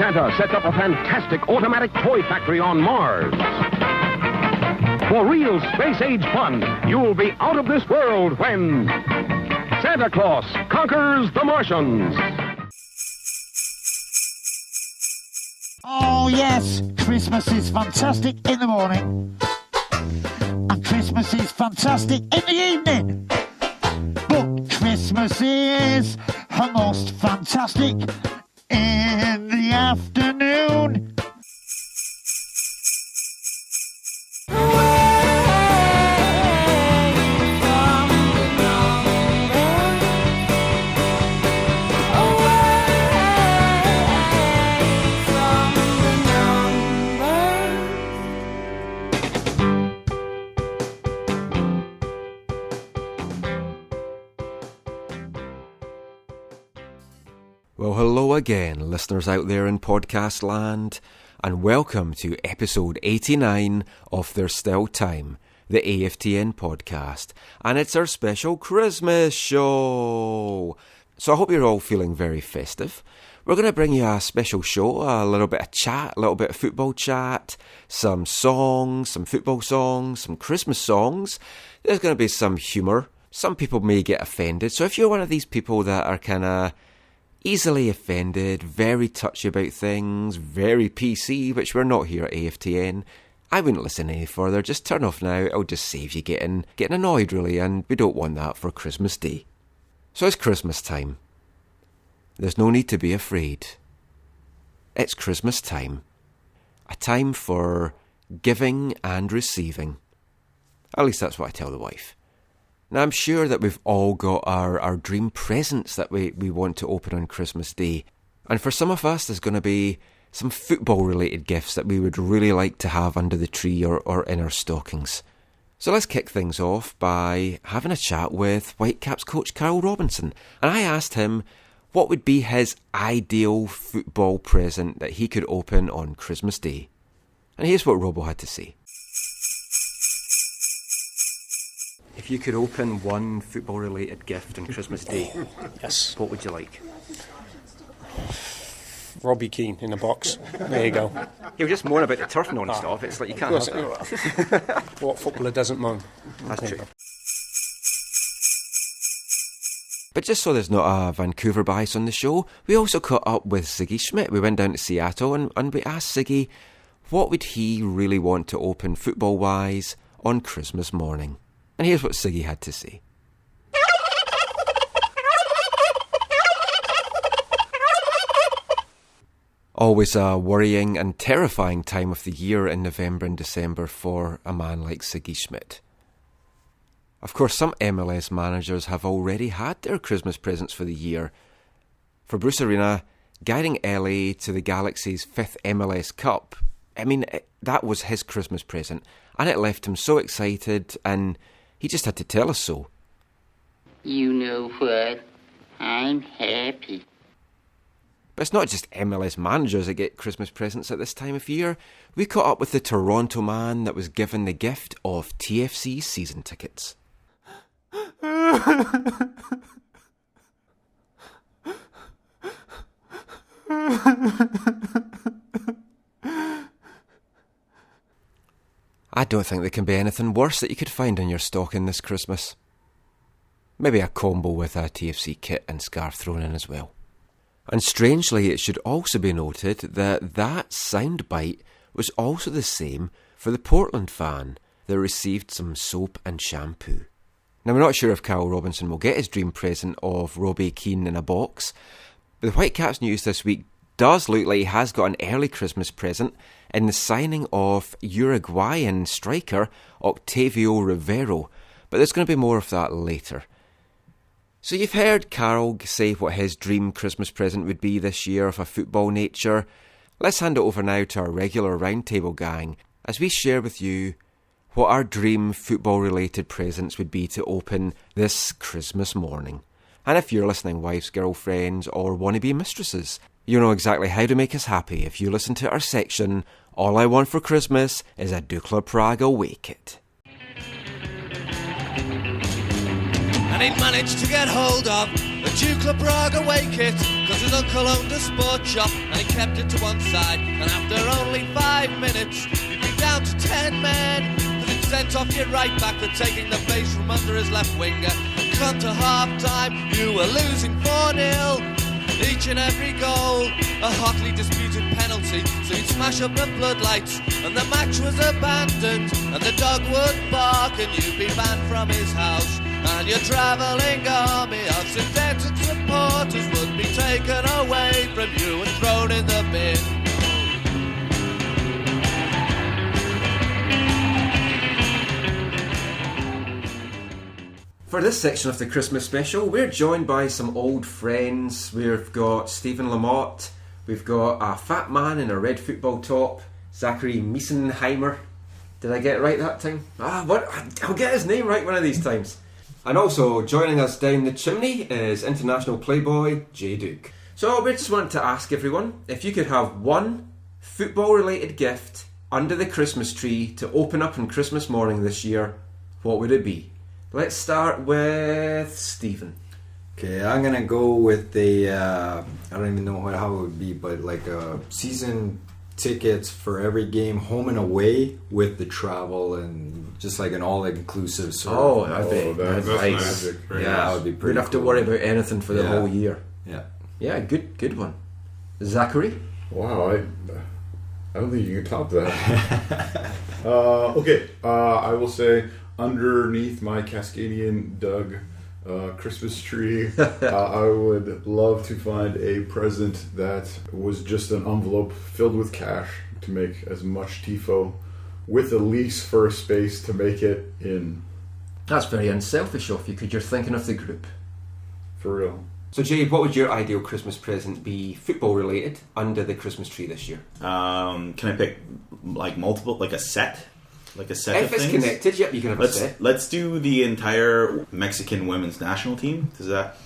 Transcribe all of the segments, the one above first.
Santa sets up a fantastic automatic toy factory on Mars. For real space-age fun, you'll be out of this world when Santa Claus conquers the Martians. Oh yes, Christmas is fantastic in the morning. And Christmas is fantastic in the evening. But Christmas is most fantastic in the afternoon. Well, hello again, listeners out there in podcast land, and welcome to episode 89 of There's Still Time, the AFTN podcast, and it's our special Christmas show. So I hope you're all feeling very festive. We're going to bring you a special show, a little bit of chat, a little bit of football chat, some songs, some football songs, some Christmas songs. There's going to be some humour. Some people may get offended, so if you're one of these people that are kind of easily offended, very touchy about things, very PC, which we're not here at AFTN, I wouldn't listen any further. Just turn off now. It'll just save you getting annoyed, really, and we don't want that for Christmas Day. So it's Christmas time. There's no need to be afraid. It's Christmas time. A time for giving and receiving. At least that's what I tell the wife. Now, I'm sure that we've all got our dream presents that we want to open on Christmas Day. And for some of us, there's going to be some football-related gifts that we would really like to have under the tree or in our stockings. So let's kick things off by having a chat with Whitecaps coach Carl Robinson. And I asked him what would be his ideal football present that he could open on Christmas Day. And here's what Robo had to say. If you could open one football-related gift on Christmas Day, yes, what would you like? Robbie Keane in a box. There you go. You're just moan about the turf non-stop. It's like you can't have that. What footballer doesn't moan? That's true. But just so there's not a Vancouver bias on the show, we also caught up with Siggy Schmidt. We went down to Seattle and we asked Siggy what would he really want to open football-wise on Christmas morning. And here's what Siggy had to say. Always a worrying and terrifying time of the year in November and December for a man like Siggy Schmidt. Of course, some MLS managers have already had their Christmas presents for the year. For Bruce Arena, guiding LA to the Galaxy's 5th MLS Cup, that was his Christmas present, and it left him so excited, and he just had to tell us so. You know what? I'm happy. But it's not just MLS managers that get Christmas presents at this time of year. We caught up with the Toronto man that was given the gift of TFC season tickets. I don't think there can be anything worse that you could find in your stocking this Christmas. Maybe a combo with a TFC kit and scarf thrown in as well. And strangely, it should also be noted that soundbite was also the same for the Portland fan that received some soap and shampoo. Now, we're not sure if Carl Robinson will get his dream present of Robbie Keane in a box, but the Whitecaps news this week does look like he has got an early Christmas present in the signing of Uruguayan striker Octavio Rivero, but there's going to be more of that later. So you've heard Carol say what his dream Christmas present would be this year of a football nature. Let's hand it over now to our regular roundtable gang as we share with you what our dream football-related presents would be to open this Christmas morning. And if you're listening, wives, girlfriends, or wannabe mistresses, you know exactly how to make us happy if you listen to our section, All I Want for Christmas is a Dukla Prague away kit. And he managed to get hold of a Dukla Prague away kit, 'cause His uncle owned a sports shop and he kept it to one side. And after only 5 minutes, you'd be down to 10 men. Cause he'd sent off your right back for taking the base from under his left winger. Come to half-time, you were losing 4-0. Each and every goal, a hotly disputed penalty. So you'd smash up the floodlights and the match was abandoned. And the dog would bark and you'd be banned from his house. And your travelling army of synthetic supporters would be taken away from you and thrown in the bin. For this section of the Christmas special, we're joined by some old friends. We've got Stephen Lamotte, we've got a fat man in a red football top, Zachary Miesenheimer. Did I get it right that time? I'll get his name right one of these times. And also joining us down the chimney is international playboy Jay Duke. So we just want to ask everyone, if you could have one football-related gift under the Christmas tree to open up on Christmas morning this year, what would it be? Let's start with Stephen. Okay, I'm gonna go with the I don't even know how it would be, but like season tickets for every game, home and away, with the travel and just like an all-inclusive sort of. That's nice. Magic, right? Yeah, that would be pretty. We'd have to worry about anything for the Yeah. whole year. Yeah, Good one. Zachary? Wow, I don't think you can top that. Okay, I will say underneath my Cascadian Doug Christmas tree, I would love to find a present that was just an envelope filled with cash to make as much tifo with a lease for a space to make it in. That's very unselfish of you, because you're thinking of the group. For real. So Jay, what would your ideal Christmas present be, football related, under the Christmas tree this year? Can I pick like multiple, like a set? Like a set If of it's things? connected, yep, you can have a set. Let's do the entire Mexican women's national team. Does that?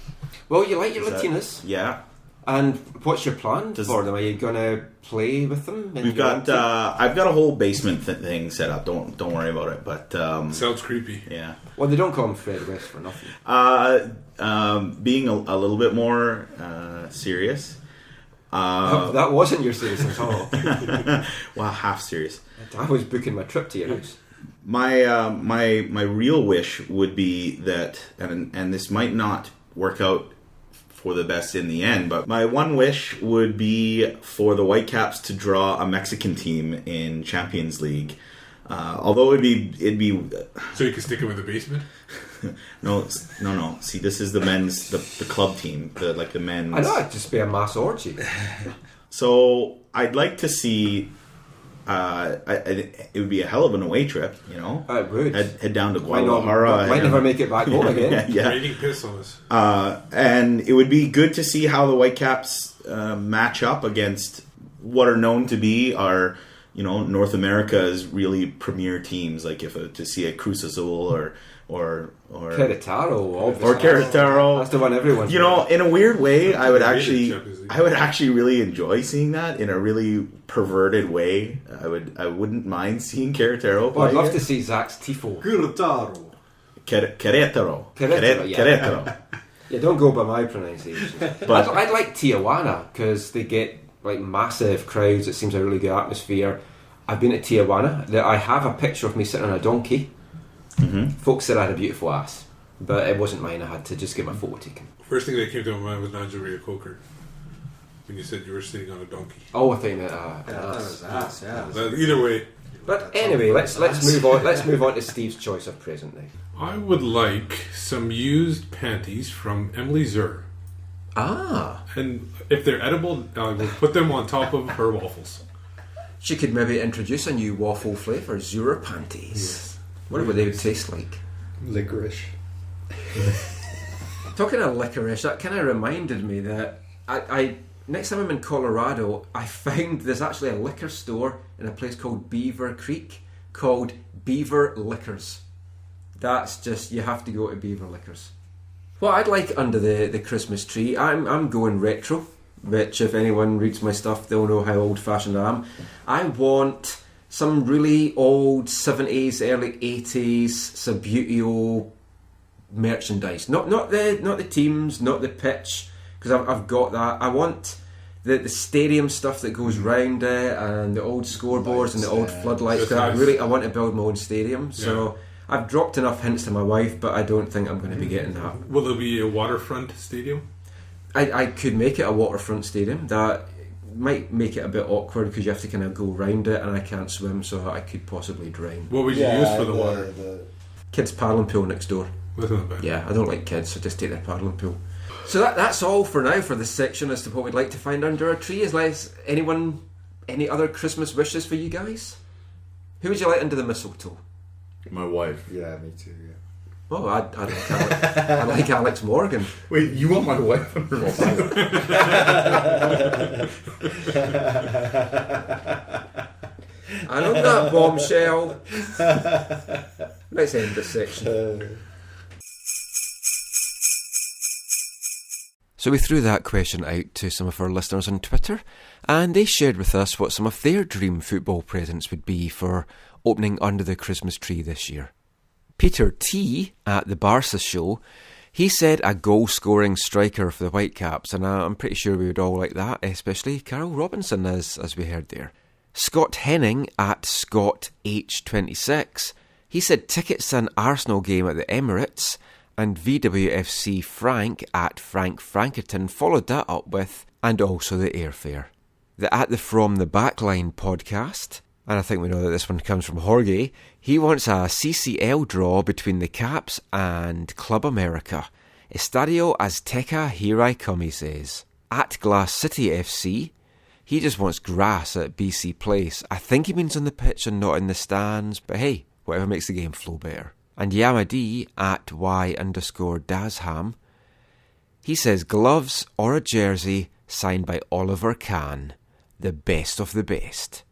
Well, you like your Is that- Latinas. Yeah. And what's your plan for them? Are you going to play with them? We've got. I've got a whole basement thing set up. Don't worry about it. But Sounds creepy. yeah. Well, they don't call him Fred West for nothing. Being a little bit more serious. That wasn't your serious at all. Well, half serious. I was booking my trip to your house. My real wish would be that, and this might not work out for the best in the end, but my one wish would be for the Whitecaps to draw a Mexican team in Champions League. Although it'd be So you can stick it with the basement? no. See, this is the men's the club team, the men's. I know, it'd just be a mass orgy. So I'd like to see. It would be a hell of an away trip, you know. It would. Head down to Guadalajara. Might never make it back home again. Yeah. Raining piss on us. And it would be good to see how the Whitecaps match up against what are known to be our, North America's really premier teams. Like to see a Cruz Azul or Querétaro, obviously. or Querétaro. That's the one everyone's In a weird way, I would Champions League. actually really enjoy seeing that in a really perverted way. I wouldn't mind seeing Querétaro. Well, I'd play love it. to see Zach's tifo. Querétaro. Querétaro. Querétaro, yeah. Querétaro. Yeah, don't go by my pronunciation. But- I'd like Tijuana, because they get like massive crowds. It seems a really good atmosphere. I've been to Tijuana. I have a picture of me sitting on a donkey. Mm-hmm. Folks said I had a beautiful ass, but it wasn't mine. I had to just get my photo taken. First thing that came to my mind was Nigeria Coker. When you said you were sitting on a donkey. Oh, I think that. That was ass. Yeah. Either way. But anyway, let's move on. Let's move on to Steve's choice of present now. I would like some used panties from Emily Zur. Ah, And if they're edible, I will put them on top of her waffles. she could maybe introduce a new waffle flavour, Zura panties. What would they would taste like? Licorice. Talking of licorice, that kind of reminded me that I next time I'm in Colorado, I found there's actually a liquor store in a place called Beaver Creek called Beaver Liquors. That's just, you have to go to Beaver Liquors. What I'd like under the Christmas tree, I'm going retro, which if anyone reads my stuff, they'll know how old-fashioned I am. I want some really old 70s, early 80s Subbuteo merchandise. Not the teams, not the pitch, because I've got that. I want the stadium stuff that goes round it, and the old scoreboards and the old floodlights. That's nice. I want to build my own stadium. So I've dropped enough hints to my wife, but I don't think I'm going to be getting that. Will there be a waterfront stadium? I could make it a waterfront stadium. That might make it a bit awkward because you have to kind of go round it, and I can't swim, so I could possibly drown. What would you use for the water? Kids' paddling pool next door. Yeah, I don't like kids, so just take their paddling pool. So that's all for now for this section as to what we'd like to find under our tree. Any other Christmas wishes for you guys? Who would you like under the mistletoe? My wife. Yeah, me too. Yeah. Oh, I like Alex. I like Alex Morgan. Wait, you want my wife under my And on that bombshell, let's end this section. So we threw that question out to some of our listeners on Twitter, and they shared with us what some of their dream football presents would be for opening under the Christmas tree this year. Peter T. at the Barca show, he said a goal-scoring striker for the Whitecaps, and I'm pretty sure we would all like that, especially Carl Robinson, as we heard there. Scott Henning at Scott H26, he said tickets to an Arsenal game at the Emirates, and VWFC Frank at Frank Frankerton followed that up with, and also the airfare. The At the From the Backline podcast, and I think we know that this one comes from Jorge, he wants a CCL draw between the Caps and Club America. Estadio Azteca, here I come, he says. At Glass City FC, he just wants grass at BC Place. I think he means on the pitch and not in the stands, but hey, whatever makes the game flow better. And Yamadi at Y_Dasham, he says gloves or a jersey signed by Oliver Kahn, the best of the best.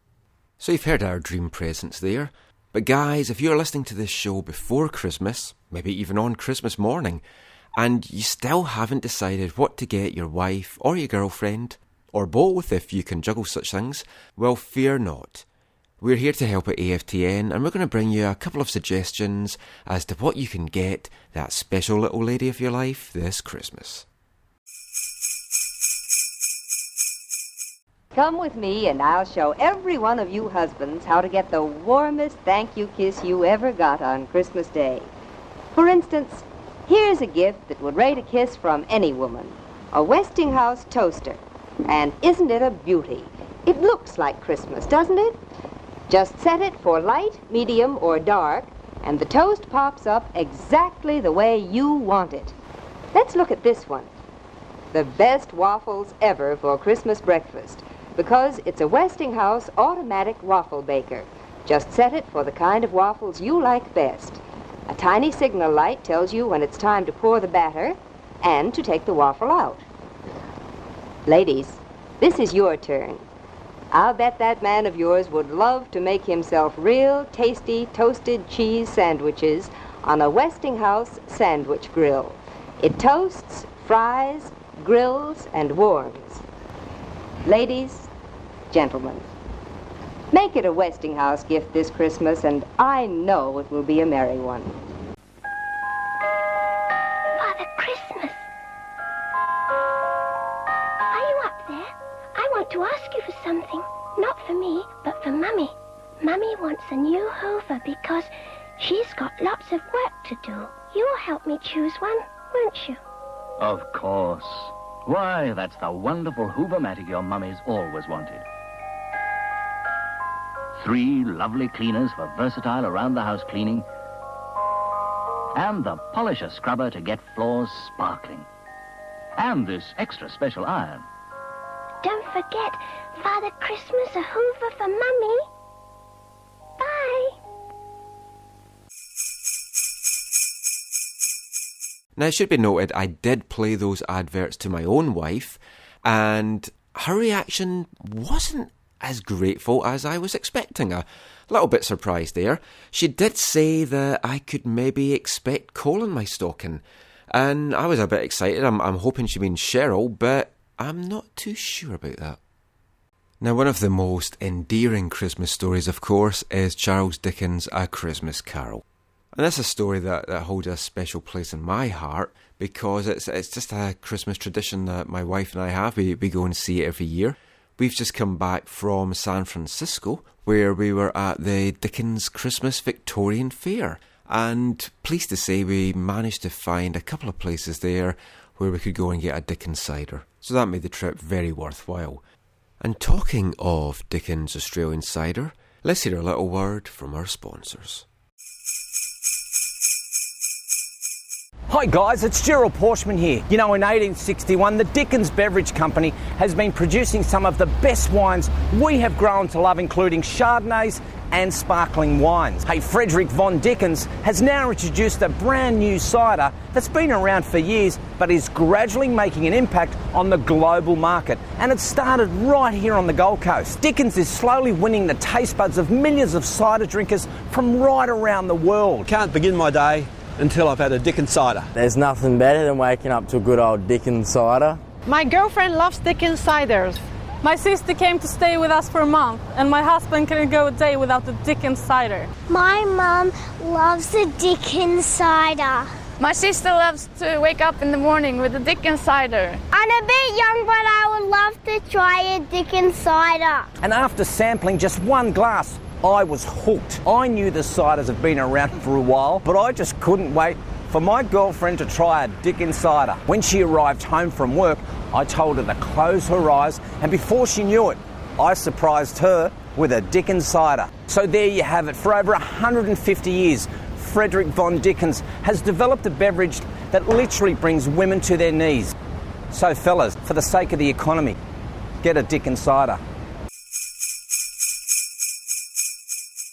So you've heard our dream presents there. But guys, if you're listening to this show before Christmas, maybe even on Christmas morning, and you still haven't decided what to get your wife or your girlfriend, or both if you can juggle such things, well, fear not. We're here to help at AFTN, and we're going to bring you a couple of suggestions as to what you can get that special little lady of your life this Christmas. Come with me and I'll show every one of you husbands how to get the warmest thank you kiss you ever got on Christmas Day. For instance, here's a gift that would rate a kiss from any woman. A Westinghouse toaster. And isn't it a beauty? It looks like Christmas, doesn't it? Just set it for light, medium, or dark, and the toast pops up exactly the way you want it. Let's look at this one. The best waffles ever for Christmas breakfast, because it's a Westinghouse automatic waffle baker. Just set it for the kind of waffles you like best. A tiny signal light tells you when it's time to pour the batter and to take the waffle out. Ladies, this is your turn. I'll bet that man of yours would love to make himself real tasty toasted cheese sandwiches on a Westinghouse sandwich grill. It toasts, fries, grills, and warms. Ladies, gentlemen, make it a Westinghouse gift this Christmas, and I know it will be a merry one. Father Christmas. Are you up there? I want to ask you for something. Not for me, but for Mummy. Mummy wants a new Hoover because she's got lots of work to do. You'll help me choose one, won't you? Of course. Why, that's the wonderful Hoover-matic your Mummy's always wanted. 3 lovely cleaners for versatile around-the-house cleaning, and the polisher scrubber to get floors sparkling, and this extra special iron. Don't forget, Father Christmas, a Hoover for Mummy. Bye. Now, it should be noted, I did play those adverts to my own wife, and her reaction wasn't as grateful as I was expecting. A little bit surprised there. She did say that I could maybe expect coal in my stocking, and I was a bit excited. I'm hoping she means Cheryl, but I'm not too sure about that. Now, one of the most endearing Christmas stories, of course, is Charles Dickens' A Christmas Carol. And that's a story that holds a special place in my heart because it's just a Christmas tradition that my wife and I have. We go and see it every year. We've just come back from San Francisco where we were at the Dickens Christmas Victorian Fair. And pleased to say we managed to find a couple of places there where we could go and get a Dickens cider. So that made the trip very worthwhile. And talking of Dickens Australian cider, let's hear a little word from our sponsors. Hi guys, it's Gerald Porshman here. You know, in 1861, the Dickens Beverage Company has been producing some of the best wines we have grown to love, including Chardonnays and sparkling wines. Hey, Frederick Von Dickens has now introduced a brand new cider that's been around for years but is gradually making an impact on the global market. And it started right here on the Gold Coast. Dickens is slowly winning the taste buds of millions of cider drinkers from right around the world. Can't begin my day until I've had a Dickens cider. There's nothing better than waking up to a good old Dickens cider. My girlfriend loves Dickens ciders. My sister came to stay with us for a month, and my husband couldn't go a day without the Dickens cider. My mum loves the Dickens cider. My sister loves to wake up in the morning with the Dickens cider. I'm a bit young, but I would love to try a Dickens cider. And after sampling just one glass, I was hooked. I knew the ciders have been around for a while, but I just couldn't wait for my girlfriend to try a Dickens cider. When she arrived home from work, I told her to close her eyes, and before she knew it, I surprised her with a Dickens cider. So there you have it. For over 150 years, Frederick Von Dickens has developed a beverage that literally brings women to their knees. So fellas, for the sake of the economy, get a Dickens cider.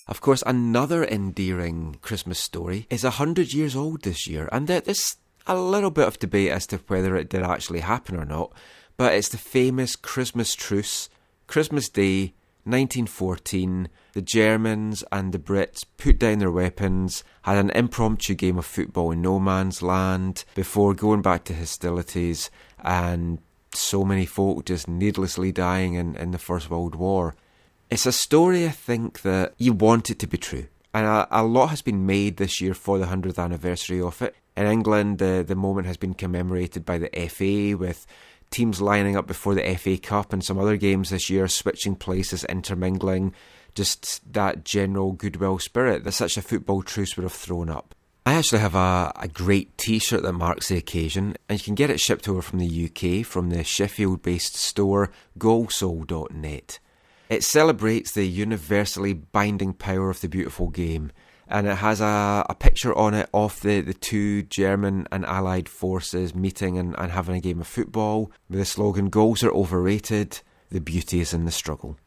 Of course, another endearing Christmas story is 100 years old this year, and there's a little bit of debate as to whether it did actually happen or not, but it's the famous Christmas truce, Christmas Day, 1914. The Germans and the Brits put down their weapons, had an impromptu game of football in no man's land before going back to hostilities, and so many folk just needlessly dying in the First World War. It's a story I think that you want it to be true. And a lot has been made this year for the 100th anniversary of it. In England, the moment has been commemorated by the FA, with teams lining up before the FA Cup and some other games this year, switching places, intermingling, just that general goodwill spirit that such a football truce would have thrown up. I actually have a great t-shirt that marks the occasion, and you can get it shipped over from the UK from the Sheffield-based store goalsoul.net. It celebrates the universally binding power of the beautiful game, and it has a picture on it of the two German and Allied forces meeting and having a game of football with the slogan, "Goals are overrated, the beauty is in the struggle."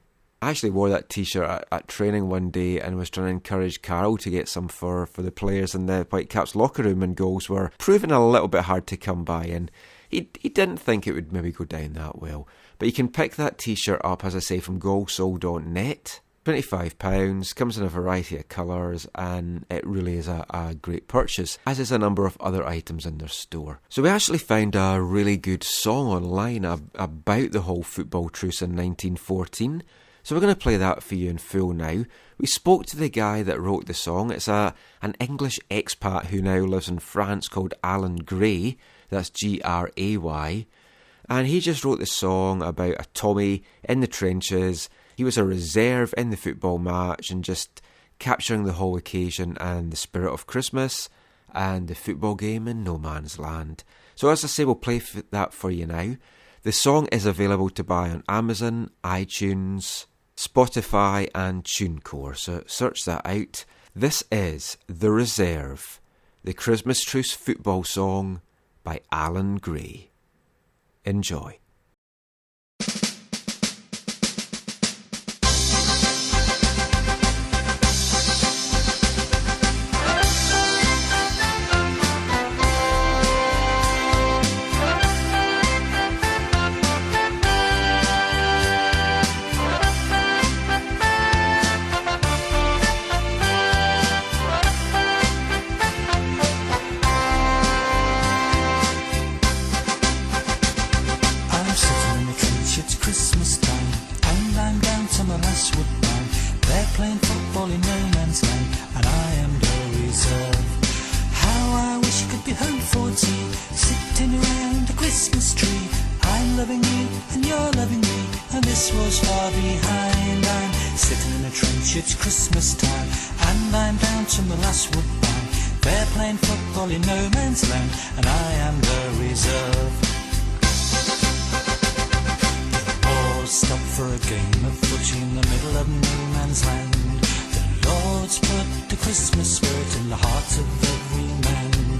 I actually wore that t-shirt at training one day and was trying to encourage Carol to get some for the players in the Whitecaps locker room, and goals were proving a little bit hard to come by, and he didn't think it would maybe go down that well. But you can pick that t-shirt up, as I say, from goalsoul.net. £25, comes in a variety of colours, and it really is a great purchase, as is a number of other items in their store. So we actually found a really good song online about the whole football truce in 1914. So we're going to play that for you in full now. We spoke to the guy that wrote the song. It's an English expat who now lives in France called Alan Gray. That's Gray. And he just wrote the song about a Tommy in the trenches. He was a reserve in the football match, and just capturing the whole occasion and the spirit of Christmas and the football game in no man's land. So as I say, we'll play that for you now. The song is available to buy on Amazon, iTunes, Spotify and TuneCore, so search that out. This is The Reserve, the Christmas Truce football song by Alan Gray. Enjoy. I it's Christmas time, and I'm down to my last woodbine. They're playing football in no man's land, and I am the reserve. The boys stop for a game of footy in the middle of no man's land. The Lord's put the Christmas spirit in the heart of every man.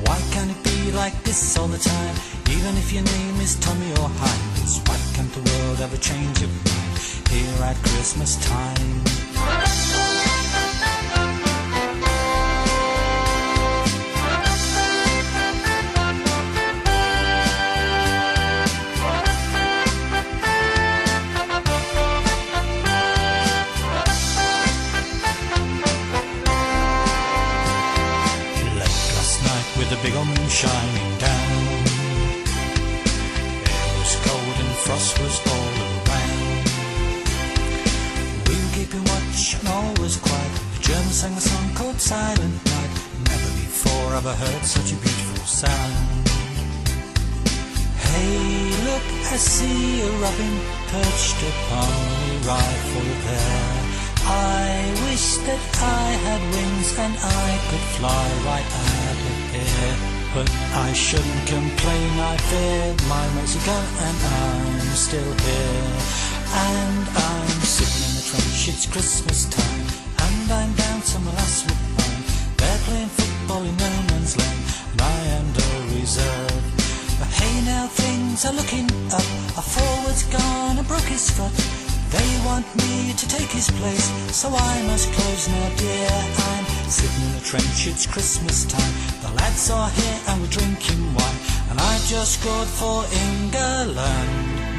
Why can't it be like this all the time, even if your name is Tommy or Hines? Why can't the world ever change of mind here at Christmas time? The big old moon shining down, it was cold and frost was all around. We were keeping watch and all was quiet. The Germans sang a song called Silent Night. Never before have I heard such a beautiful sound. Hey, look, I see a robin perched upon a rifle there. I wish that I had wings and I could fly right out of here. But I shouldn't complain, I feared my Mexico and I'm still here. And I'm sitting in the trench, it's Christmas time, and I'm down to my last woodbine. They're playing football in no man's land, and I am the reserve. But hey now, things are looking up, a forward's gone and broke his foot. They want me to take his place, so I must close now, dear. I'm sitting in the trench, it's Christmas time. The lads are here and we're drinking wine, and I've just scored for England.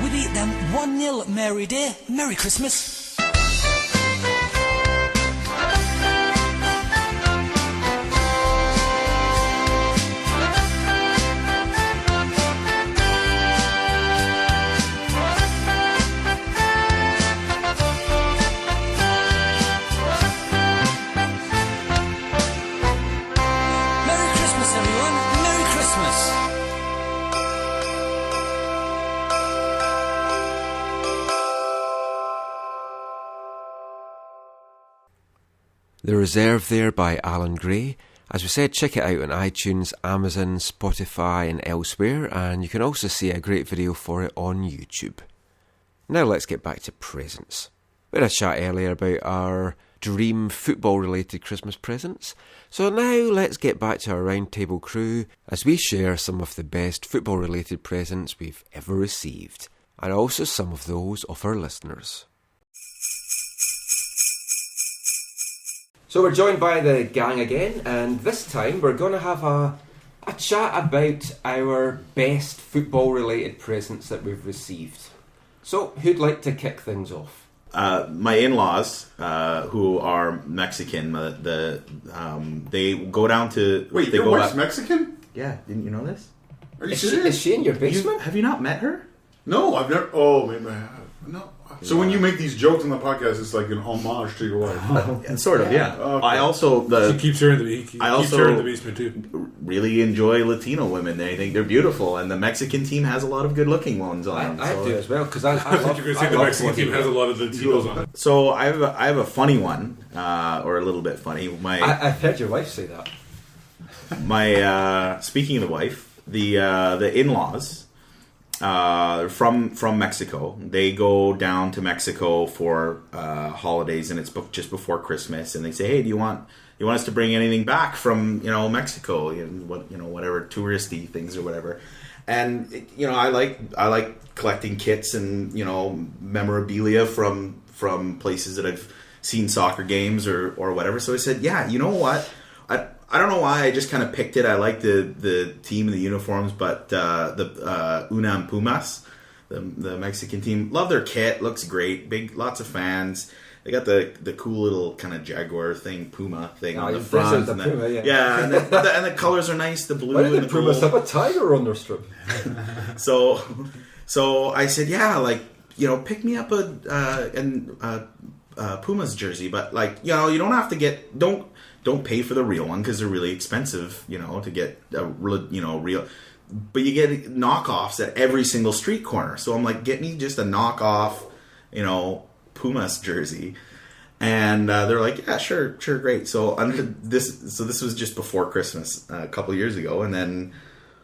We beat them 1-0, Mary dear. Merry Christmas. The Reserve there by Alan Gray. As we said, check it out on iTunes, Amazon, Spotify and elsewhere, and you can also see a great video for it on YouTube. Now let's get back to presents. We had a chat earlier about our dream football related Christmas presents, so now let's get back to our roundtable crew as we share some of the best football related presents we've ever received, and also some of those of our listeners. So we're joined by the gang again, and this time we're going to have a chat about our best football-related presents that we've received. So, who'd like to kick things off? My in-laws, who are Mexican, they go down to... Wait, your wife's Mexican? Yeah, didn't you know this? Are you serious? Is she in your basement? Have you not met her? No, I've never... Oh, maybe I have. No. So when you make these jokes on the podcast, it's like an homage to your wife. Sort of, yeah. Okay. I also She keeps her in the basement too. Really enjoy Latino women. They think they're beautiful, and the Mexican team has a lot of good-looking ones on them. I do as well, because I thought you were going to say the Mexican team has a lot of Latinos on it. So I have a funny one, or a little bit funny. I've heard your wife say that. Speaking of the wife, the in-laws. From Mexico. They go down to Mexico for holidays, and it's just before Christmas. And they say, "Hey, do you want us to bring anything back from Mexico? Whatever touristy things or whatever." And I like collecting kits and memorabilia from places that I've seen soccer games or whatever. So I said, "Yeah, you know what? I don't know why I just kind of picked it. I like the team and the uniforms, but the UNAM Pumas, the Mexican team, love their kit. Looks great. Big, lots of fans. They got the cool little kind of Jaguar thing, Puma thing on the front. And Puma, yeah, and the colors are nice. The blue and the Pumas gold. have a tiger on their strip. So I said, yeah, pick me up a Pumas jersey, but you don't have to get don't pay for the real one because they're really expensive, to get a real. But you get knockoffs at every single street corner. So I'm like, get me just a knockoff, Pumas jersey. And they're like, yeah, sure, great. So this was just before Christmas, a couple years ago, and then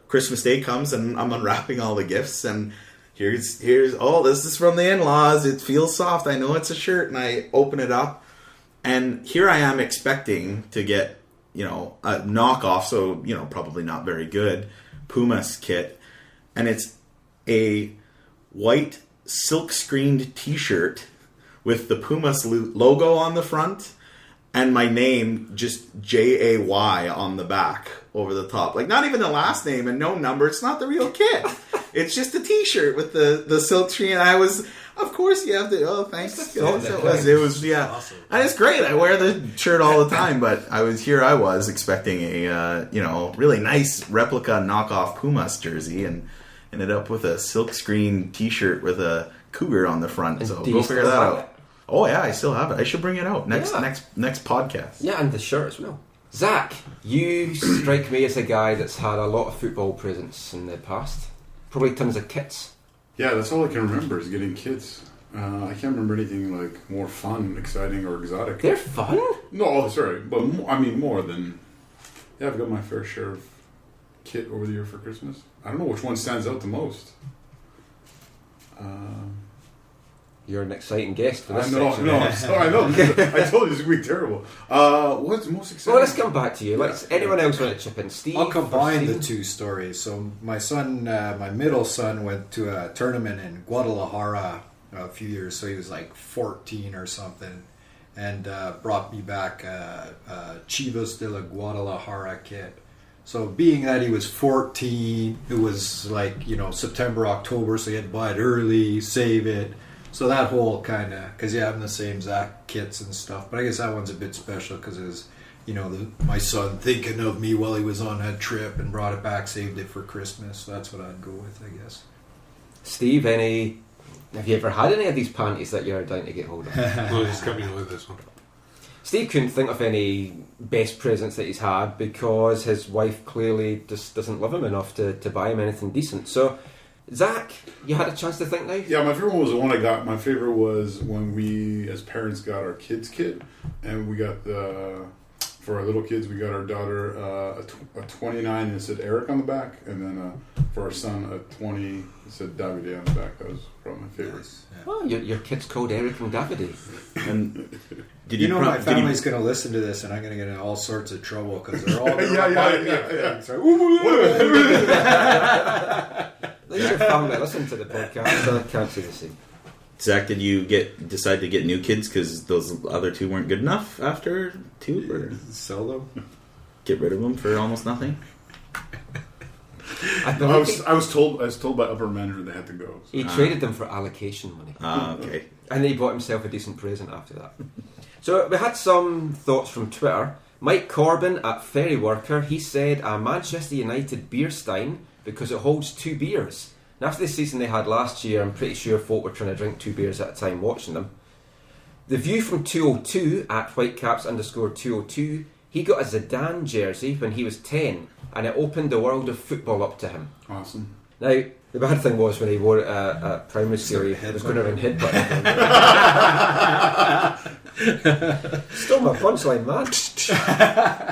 Christmas Day comes, and I'm unwrapping all the gifts, and here's this is from the in-laws. It feels soft. I know it's a shirt, and I open it up, and here I am expecting to get, a knockoff, so probably not very good Pumas kit, and it's a white silk screened T-shirt with the Pumas logo on the front and my name just Jay on the back over the top. Like, not even the last name and no number. It's not the real kit. It's just a T-shirt with the silk screen. And I was, of course, you have to. Oh, thanks. It was yeah, awesome. And it's great. I wear the shirt all the time. But I was expecting a really nice replica knockoff Pumas jersey, and ended up with a silk screen T-shirt with a cougar on the front. So go figure that out. Oh yeah, I still have it. I should bring it out next podcast. Yeah, and the shirt as well. Zach, you strike me as a guy that's had a lot of football presence in the past. Probably tons of kits. Yeah, that's all I can remember is getting kits. I can't remember anything like more fun, exciting, or exotic. They're fun? No, sorry, but more than. Yeah, I've got my fair share of kit over the year for Christmas. I don't know which one stands out the most. You're an exciting guest for this section. No, I'm sorry. I know. I told you this would be terrible. What's the most exciting? Well, let's come back to you. Anyone else want to chip in? Steve? I'll combine the two stories. So my son, my middle son, went to a tournament in Guadalajara a few years. So he was like 14 or something, and brought me back a Chivas de la Guadalajara kit. So being that he was 14, it was like, September, October, so you had to buy it early, save it. So that whole kind of, because you have the same Zach kits and stuff, but I guess that one's a bit special because it was, my son thinking of me while he was on that trip and brought it back, saved it for Christmas. So that's what I'd go with, I guess. Steve, have you ever had any of these panties that you're down to get hold of? Well, he's coming with this one. Steve couldn't think of any best presents that he's had because his wife clearly just doesn't love him enough to buy him anything decent. So, Zach, you had a chance to think now? Yeah, my favorite one was the one I got. My favorite was when we, as parents, got our kids' kit, and we got for our little kids, we got our daughter a 29 and it said Eric on the back, and then for our son a 20 it said Davide on the back. That was probably my favorite. Nice. Yeah. Well, your kid's called Eric and Davide. And my family's going to listen to this, and I'm going to get in all sorts of trouble because they're all Leave your family listen to the podcast, so I can't see the same. Zach, did you decide to get new kids because those other two weren't good enough after two? Or sell them? Get rid of them for almost nothing? I was told by upper management they had to go. So. He traded them for allocation money. Okay. And then he bought himself a decent present after that. So we had some thoughts from Twitter. Mike Corbin at Ferry Worker, he said a Manchester United beer stein because it holds 2 beers. And after the season they had last year, I'm pretty sure folk were trying to drink 2 beers at a time watching them. The View from 202 at Whitecaps_202, he got a Zidane jersey when he was 10 and it opened the world of football up to him. Awesome. Now, the bad thing was when he wore it at primary school, he was going around headbutting. Still my punchline, man.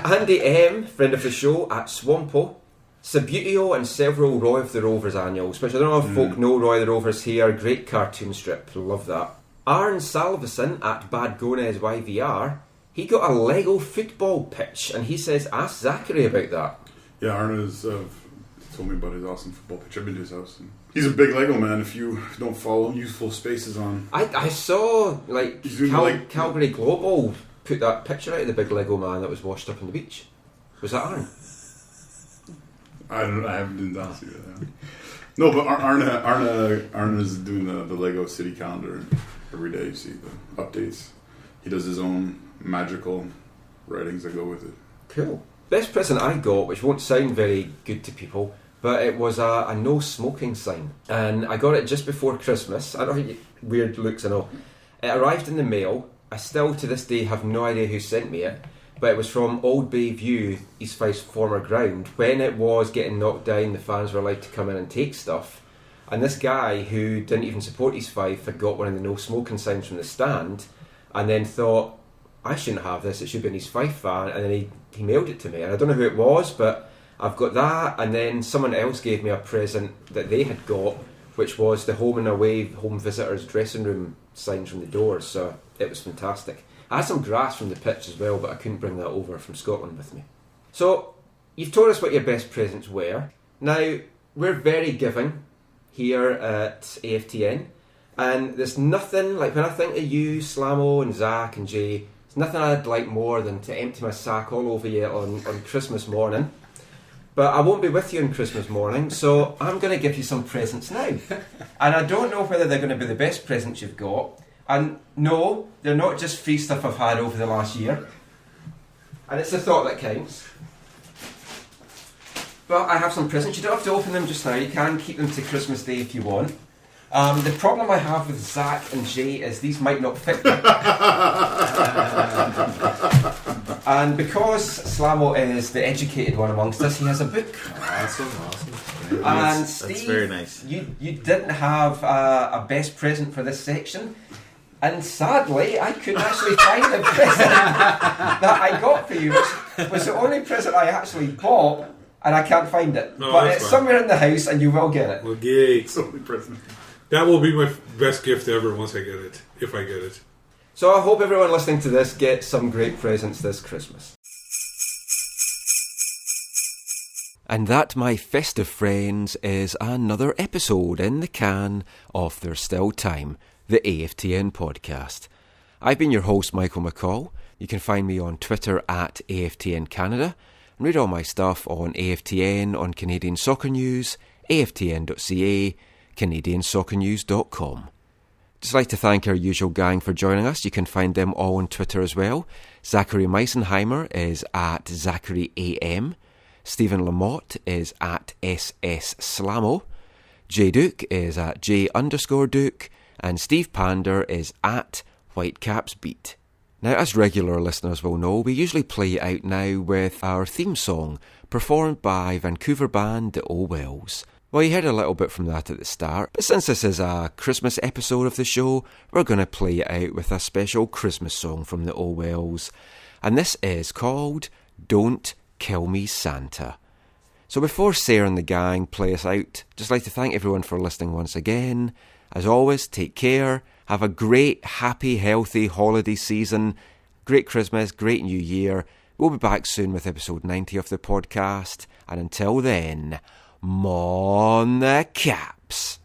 Andy M, friend of the show, at Swampo. Sabutio and several Roy of the Rovers annuals, which I don't know if folk know Roy of the Rovers here. Great cartoon strip, love that. Arn Salveson at Bad Gonez YVR, he got a Lego football pitch, and he says, ask Zachary about that. Yeah, Arn has told me about his awesome football pitch. I've been to his house. And he's a big Lego man. If you don't follow him, Useful Spaces on. I saw Calgary Global put that picture out of the big Lego man that was washed up on the beach. Was that Arn? I haven't done that yet. No, but Arna is doing the Lego City Calendar. Every day you see the updates. He does his own magical writings that go with it. Cool. Best present I got, which won't sound very good to people, but it was a no smoking sign. And I got it just before Christmas. I don't know, weird looks and all. It arrived in the mail. I still to this day have no idea who sent me it. But it was from Old Bay View, East Fife's former ground. When it was getting knocked down, the fans were allowed to come in and take stuff. And this guy, who didn't even support East Fife, had got one of the no smoking signs from the stand, and then thought, I shouldn't have this, it should be an East Fife fan, and then he mailed it to me, and I don't know who it was, but I've got that, and then someone else gave me a present that they had got, which was the home and away, home visitors dressing room signs from the doors, so it was fantastic. I had some grass from the pitch as well, but I couldn't bring that over from Scotland with me. So, you've told us what your best presents were. Now, we're very giving here at AFTN, and there's nothing, like when I think of you, Slamo and Zach and Jay, there's nothing I'd like more than to empty my sack all over you on Christmas morning. But I won't be with you on Christmas morning, so I'm going to give you some presents now. And I don't know whether they're going to be the best presents you've got. And no, they're not just free stuff I've had over the last year. And it's the thought that counts. But I have some presents. You don't have to open them just now. You can keep them to Christmas Day if you want. The problem I have with Zach and Jay is these might not fit me. And because Slamo is the educated one amongst us, he has a book. Awesome. And Steve, Steve, that's very nice. You didn't have a best present for this section. And sadly, I couldn't actually find the present that I got for you, which was the only present I actually bought, and I can't find it. No, but it's fine. somewhere in the house, and you will get it. Well, yay. It's the only present. That will be my best gift ever once I get it, if I get it. So I hope everyone listening to this gets some great presents this Christmas. And that, my festive friends, is another episode in the can of There's Still Time, the AFTN podcast. I've been your host, Michael McCall. You can find me on Twitter at AFTN Canada, and read all my stuff on AFTN, on Canadian Soccer News, aftn.ca, canadiansoccernews.com. Just like to thank our usual gang for joining us. You can find them all on Twitter as well. Zachary Meisenheimer is at ZacharyAM. Stephen Lamotte is at SS Slamo. J Duke is at J_Duke. And Steve Pander is at Whitecaps Beat. Now, as regular listeners will know, we usually play out now with our theme song, performed by Vancouver band The Owells. Well, you heard a little bit from that at the start, but since this is a Christmas episode of the show, we're going to play it out with a special Christmas song from the Owells, and this is called Don't Kill Me Santa. So before Sarah and the gang play us out, just like to thank everyone for listening once again. As always, take care, have a great, happy, healthy holiday season, great Christmas, great New Year. We'll be back soon with episode 90 of the podcast, and until then, Mon the Caps.